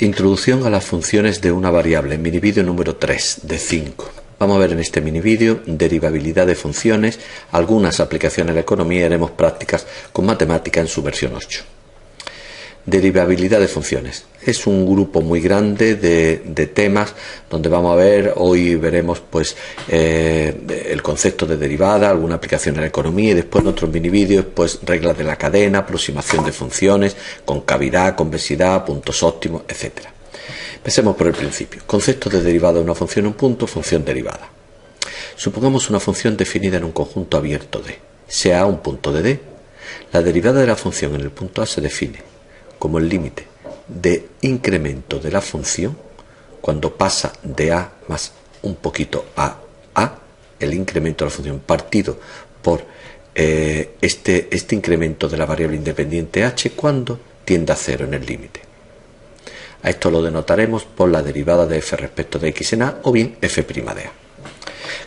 Introducción a las funciones de una variable, mini vídeo número 3 de 5. Vamos a ver en este mini vídeo derivabilidad de funciones, algunas aplicaciones a la economía y haremos prácticas con matemática en su versión 8. Derivabilidad de funciones. Es un grupo muy grande de temas donde vamos a ver, hoy veremos pues el concepto de derivada, alguna aplicación en la economía y después en otros mini vídeos pues reglas de la cadena, aproximación de funciones, concavidad, convexidad, puntos óptimos, etc. Empecemos por el principio. Concepto de derivada de una función en un punto, función derivada. Supongamos una función definida en un conjunto abierto D, sea A un punto de D. La derivada de la función en el punto A se define como el límite de incremento de la función cuando pasa de A más un poquito a A, el incremento de la función partido por este incremento de la variable independiente h cuando tiende a cero en el límite. A esto lo denotaremos por la derivada de f respecto de x en A o bien f' de A.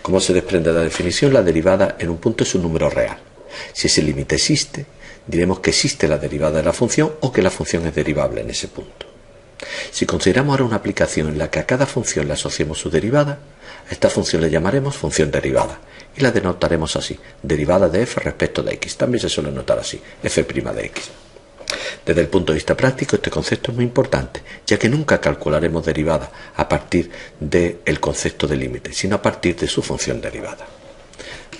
Como se desprende de la definición, la derivada en un punto es un número real. Si ese límite existe, diremos que existe la derivada de la función o que la función es derivable en ese punto. Si consideramos ahora una aplicación en la que a cada función le asociemos su derivada, a esta función le llamaremos función derivada y la denotaremos así, derivada de f respecto de x. También se suele notar así, f' de x. Desde el punto de vista práctico, este concepto es muy importante, ya que nunca calcularemos derivada a partir del concepto de límite, sino a partir de su función derivada.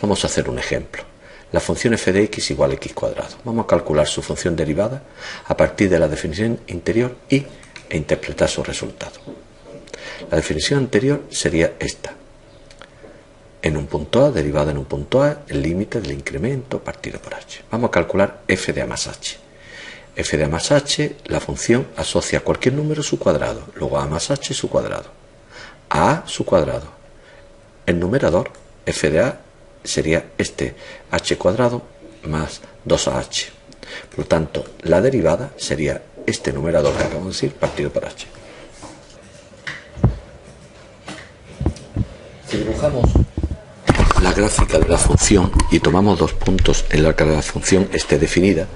Vamos a hacer un ejemplo. La función f de x igual a x cuadrado. Vamos a calcular su función derivada a partir de la definición interior e interpretar su resultado. La definición anterior sería esta. En un punto A, derivada en un punto A, el límite del incremento partido por h. Vamos a calcular f de A más h. F de A más h, la función asocia a cualquier número su cuadrado, luego A más h su cuadrado. A su cuadrado. El numerador, f de A, sería este h cuadrado más 2ah. Por lo tanto, la derivada sería este numerador que acabamos de decir partido por h. Si dibujamos la gráfica de la función y tomamos dos puntos en los que la función esté definida,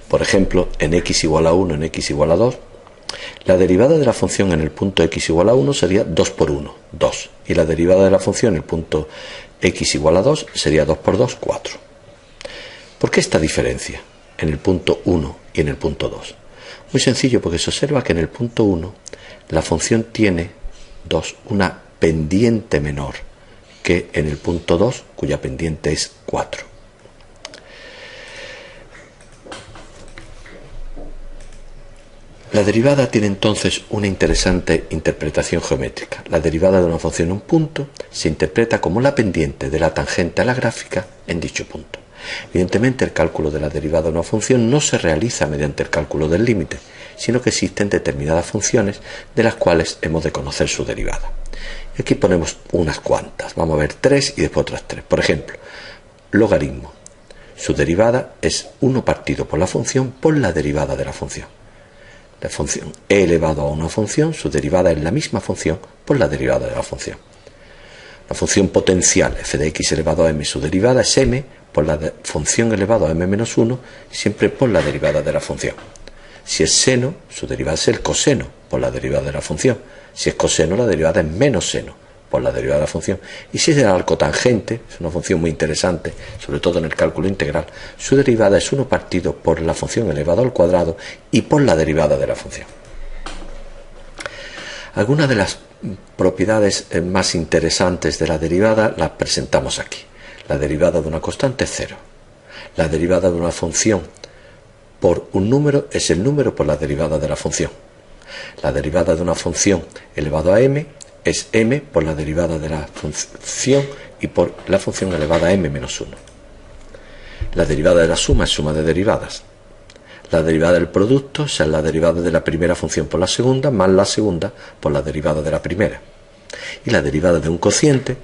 por ejemplo, en x igual a 1, en x igual a 2, la derivada de la función en el punto x igual a 1 sería 2 por 1, 2. Y la derivada de la función en el punto x igual a 2 sería 2 por 2, 4. ¿Por qué esta diferencia en el punto 1 y en el punto 2? Muy sencillo, porque se observa que en el punto 1 la función tiene una pendiente menor que en el punto 2, cuya pendiente es 4. La derivada tiene entonces una interesante interpretación geométrica. La derivada de una función en un punto se interpreta como la pendiente de la tangente a la gráfica en dicho punto. Evidentemente, el cálculo de la derivada de una función no se realiza mediante el cálculo del límite, sino que existen determinadas funciones de las cuales hemos de conocer su derivada. Y aquí ponemos unas cuantas. Vamos a ver 3 y después otras 3. Por ejemplo, logaritmo. Su derivada es 1 partido por la función por la derivada de la función. La función e elevado a una función, su derivada es la misma función por la derivada de la función. La función potencial f de x elevado a m, su derivada es m por la función elevado a m menos 1, siempre por la derivada de la función. Si es seno, su derivada es el coseno por la derivada de la función. Si es coseno, la derivada es menos seno por la derivada de la función. Y si es el arco tangente, es una función muy interesante, sobre todo en el cálculo integral, su derivada es 1 partido por la función elevado al cuadrado y por la derivada de la función. Algunas de las propiedades más interesantes de la derivada las presentamos aquí. La derivada de una constante es 0. La derivada de una función por un número es el número por la derivada de la función. La derivada de una función elevado a m es m por la derivada de la función y por la función elevada a m menos 1. La derivada de la suma es suma de derivadas. La derivada del producto es la derivada de la primera función por la segunda más la segunda por la derivada de la primera. Y la derivada de un cociente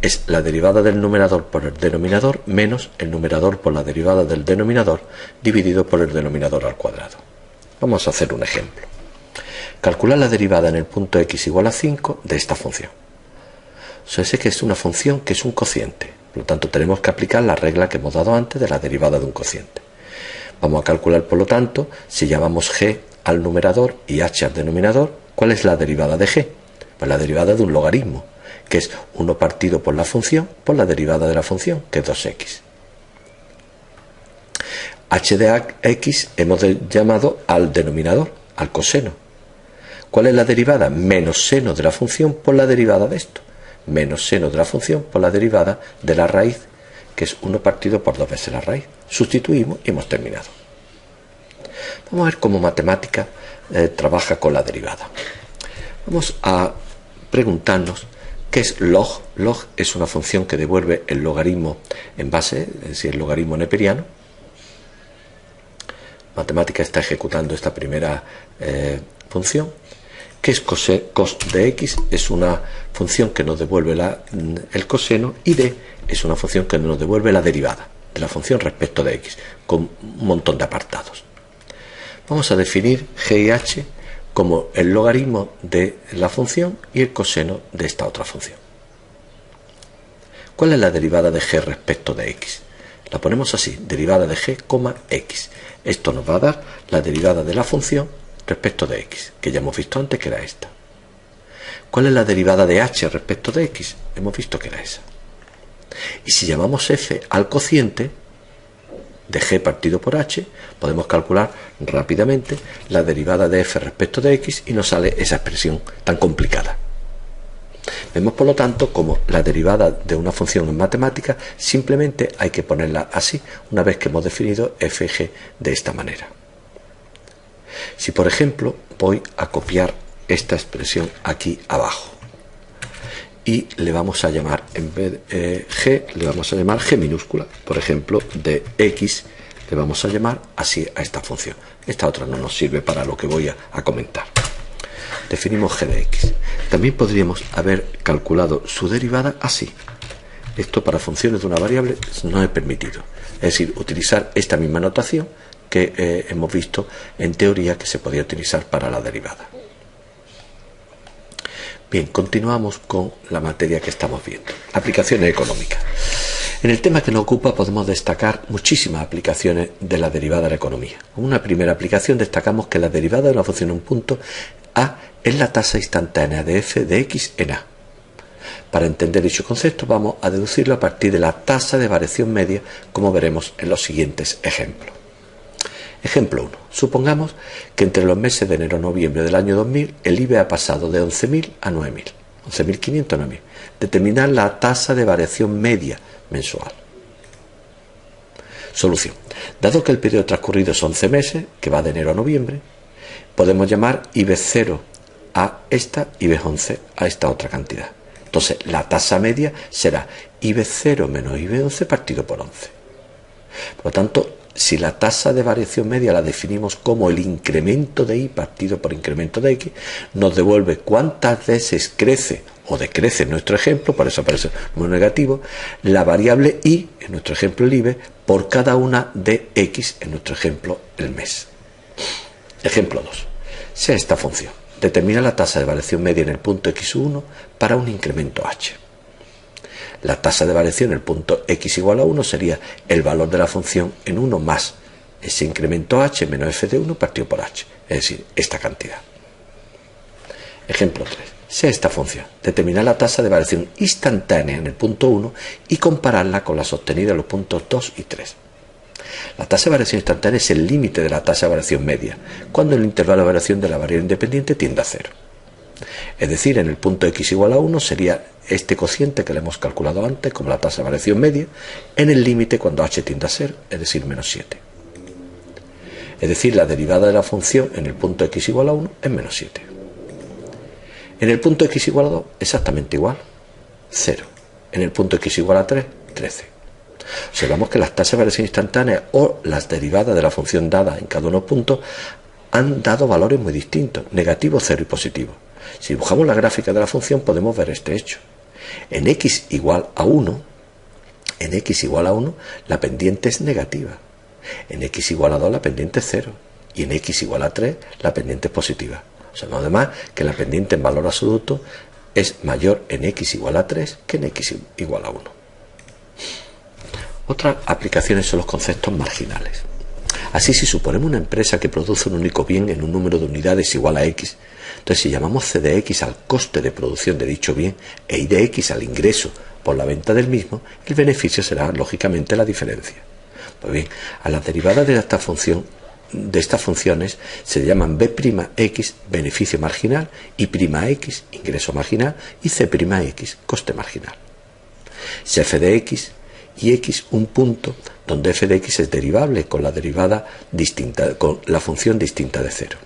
es la derivada del numerador por el denominador menos el numerador por la derivada del denominador dividido por el denominador al cuadrado. Vamos a hacer un ejemplo. Calcular la derivada en el punto x igual a 5 de esta función. O sea, sé que es una función que es un cociente. Por lo tanto, tenemos que aplicar la regla que hemos dado antes de la derivada de un cociente. Vamos a calcular, por lo tanto, si llamamos g al numerador y h al denominador, ¿Cuál es la derivada de g? Pues la derivada de un logaritmo, que es 1 partido por la función por la derivada de la función, que es 2x. H de x hemos llamado al denominador, al coseno. ¿Cuál es la derivada? Menos seno de la función por la derivada de esto. Menos seno de la función por la derivada de la raíz, que es 1 partido por 2 veces la raíz. Sustituimos y hemos terminado. Vamos a ver cómo matemática trabaja con la derivada. Vamos a preguntarnos qué es log. Log es una función que devuelve el logaritmo en base, es decir, el logaritmo neperiano. Matemática está ejecutando esta primera función. ¿Qué es cos de x? Es una función que nos devuelve el coseno, y d es una función que nos devuelve la derivada de la función respecto de x, con un montón de apartados. Vamos a definir g y h como el logaritmo de la función y el coseno de esta otra función. ¿Cuál es la derivada de g respecto de x? La ponemos así, derivada de g, x. Esto nos va a dar la derivada de la función respecto de x, que ya hemos visto antes que era esta. ¿Cuál es la derivada de h respecto de x? Hemos visto que era esa. Y si llamamos f al cociente de g partido por h, podemos calcular rápidamente la derivada de f respecto de x y nos sale esa expresión tan complicada. Vemos, por lo tanto, como la derivada de una función en matemática simplemente hay que ponerla así, una vez que hemos definido f y g de esta manera. Si, por ejemplo, voy a copiar esta expresión aquí abajo y le vamos a llamar, en vez de g, le vamos a llamar g minúscula, por ejemplo, de x, le vamos a llamar así a esta función. Esta otra no nos sirve para lo que voy a comentar. Definimos g de x. También podríamos haber calculado su derivada así. Esto para funciones de una variable no es permitido. Es decir, utilizar esta misma notación que hemos visto en teoría que se podía utilizar para la derivada. Bien, continuamos con la materia que estamos viendo. Aplicaciones económicas. En el tema que nos ocupa podemos destacar muchísimas aplicaciones de la derivada de la economía. Como una primera aplicación destacamos que la derivada de una función en un punto a es la tasa instantánea de f de x en a. Para entender dicho concepto vamos a deducirlo a partir de la tasa de variación media, como veremos en los siguientes ejemplos. Ejemplo 1. Supongamos que entre los meses de enero y noviembre del año 2000 el IBE ha pasado de 11.000 a 9.000, 11.500 a 9.000. Determinar la tasa de variación media mensual. Solución. Dado que el periodo transcurrido es 11 meses, que va de enero a noviembre, podemos llamar IBE 0 a esta, IBE 11 a esta otra cantidad. Entonces, la tasa media será IBE 0 menos IBE 11 partido por 11. Por lo tanto, si la tasa de variación media la definimos como el incremento de y partido por incremento de x, nos devuelve cuántas veces crece o decrece en nuestro ejemplo, por eso aparece un número negativo, la variable y, en nuestro ejemplo el IBE, por cada una de x, en nuestro ejemplo el mes. Ejemplo 2. Sea esta función. Determina la tasa de variación media en el punto x1 para un incremento h. La tasa de variación en el punto x igual a 1 sería el valor de la función en 1 más ese incremento h menos f de 1 partido por h, es decir, esta cantidad. Ejemplo 3. Sea esta función. Determinar la tasa de variación instantánea en el punto 1 y compararla con la sostenida en los puntos 2 y 3. La tasa de variación instantánea es el límite de la tasa de variación media, cuando el intervalo de variación de la variable independiente tiende a 0. Es decir, en el punto x igual a 1 sería este cociente que le hemos calculado antes como la tasa de variación media, en el límite cuando h tiende a 0, es decir, menos 7. Es decir, la derivada de la función en el punto x igual a 1 es menos 7. En el punto x igual a 2, exactamente igual, 0. En el punto x igual a 3, 13. Observamos que las tasas de variación instantánea o las derivadas de la función dada en cada uno de los puntos han dado valores muy distintos, negativo, 0 y positivo. Si dibujamos la gráfica de la función podemos ver este hecho. En x igual a 1, la pendiente es negativa. En x igual a 2 la pendiente es 0. Y en x igual a 3 la pendiente es positiva. Observamos además que la pendiente en valor absoluto es mayor en x igual a 3 que en x igual a 1. Otras aplicaciones son los conceptos marginales. Así, si suponemos una empresa que produce un único bien en un número de unidades igual a x, Entonces, si llamamos C de X al coste de producción de dicho bien e I de X al ingreso por la venta del mismo, el beneficio será lógicamente la diferencia. Pues bien, a las derivadas de esta función, de estas funciones, se llaman B'X, beneficio marginal, I'X, ingreso marginal, y C'X, coste marginal. Si f de X y X un punto donde f de X es derivable con la derivada distinta, con la función distinta de 0.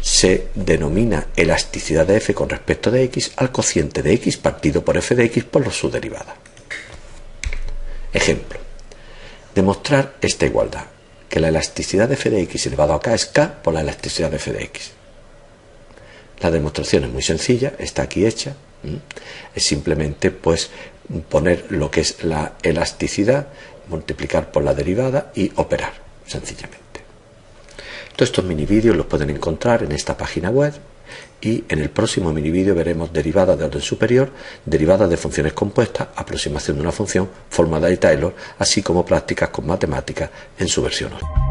Se denomina elasticidad de f con respecto de X al cociente de X partido por f de X por su derivada. Ejemplo. Demostrar esta igualdad, que la elasticidad de f de X elevado a k es k por la elasticidad de f de X. La demostración es muy sencilla, está aquí hecha. Es simplemente pues poner lo que es la elasticidad, multiplicar por la derivada y operar, sencillamente. Todos estos minivídeos los pueden encontrar en esta página web y en el próximo minivídeo veremos derivadas de orden superior, derivadas de funciones compuestas, aproximación de una función, fórmula de Taylor, así como prácticas con matemáticas en su versión 8.